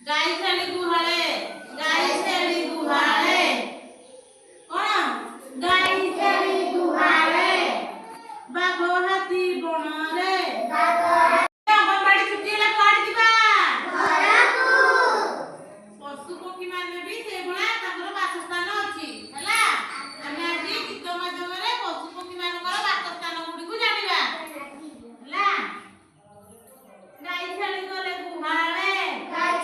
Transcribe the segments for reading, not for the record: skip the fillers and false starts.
ଗାଈ ଛେଳି ଗୁହାଳେ ଗାଈ ଛେଳି ଗୁହାଳେ କଣ ଗାଈ ଛେଳି ଗୁହାଳେ ବାଘ ହାତୀ ବଣରେ ଅଙ୍ଗନବାଡି ଛୁଟି ହେଲେ କୁଆଡେ ଯିବା ପଶୁ ପକ୍ଷୀ ମାନେ ବି ସେଇଭଳିଆ ତାଙ୍କର ବାସସ୍ଥାନ ଅଛି ହେଲା ଆମେ ଆଜି ଗୀତ ମାଧ୍ୟମରେ ପଶୁ ପକ୍ଷୀ ମାନଙ୍କର ବାସସ୍ଥାନ ଗୁଡ଼ିକୁ ଜାଣିବା ହେଲା ଗାଈ ଛେଳି ଗଲେ ଗୁହାଳେ ଗାଈ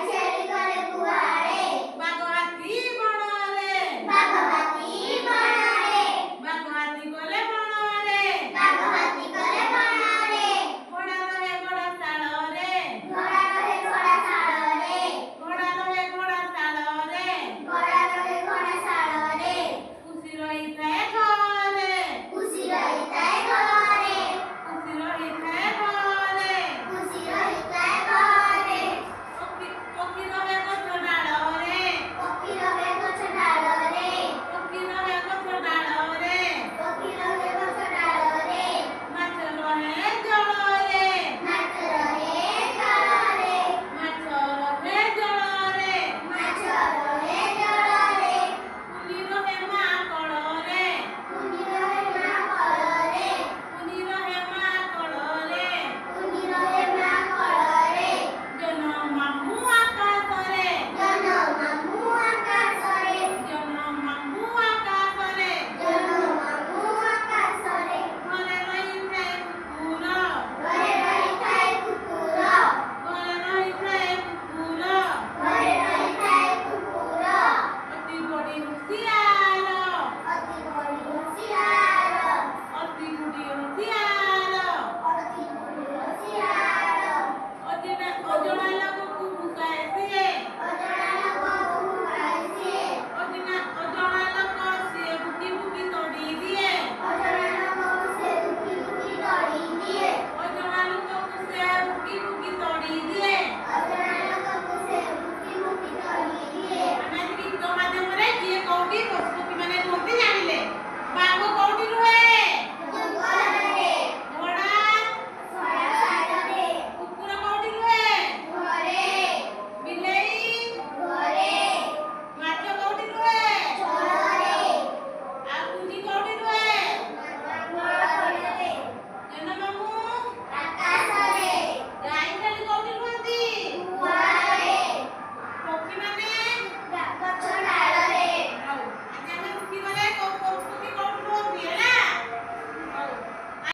ଛେଳି ଗଲେ ଗୁହାଳେ ବାଘ ହାତୀ ବଣରେ ବାଘ ହାତୀ ଗଲେ ବଣରେ ଘୋଡ଼ା ରହେ ଘୋଡ଼ା ଶାଳରେ ଖୁସି ରହିଥାଏ ଘରେ ପକ୍ଷୀ ରହେ ଗଛ ଡାଳରେ ମାଛ ରହେ ଜଳରେ କୁନି ରହେ ମା କଳରେ ଜହ୍ନ ମାମୁଁ ଆକାଶରେ ଘରେ ରହିଥାଏ କୁକୁର ଅତି ବଡ଼ି ହୁସିଆର ଅଜଣା ଲୋକକୁ ଭୁକାଏ ସିଏ ଅଜଣା ଲୋକ ସିଏ ଭୁକି ଭୁକି ତଡ଼ି ଦିଏ ଅଜଣା ଲୋକକୁ ସେ ଭୁକି ଭୁକି ତଡ଼ି ଦିଏ ଆମେ ଆଜି ଗୀତ ମାଧ୍ୟମରେ କିଏ କୋଉଠି ପଶୁ ପକ୍ଷୀ ମାନେ ରୁହନ୍ତି ଜାଣିଲେ ବାଘ କୋଉଠି ରୁହେ ଘୋଡ଼ା କୁକୁର କୋଉଠି ରୁହେ ବିଲେଇ ମାଛ କୋଉଠି ରୁହେ ଆଉ କୁନି କୋଉଠି ରୁହେ ଜହ୍ନ ମାମୁଁ ଗାଈ ଛେଳି କୋଉଠି ରୁହନ୍ତି ପକ୍ଷୀ ମାନେ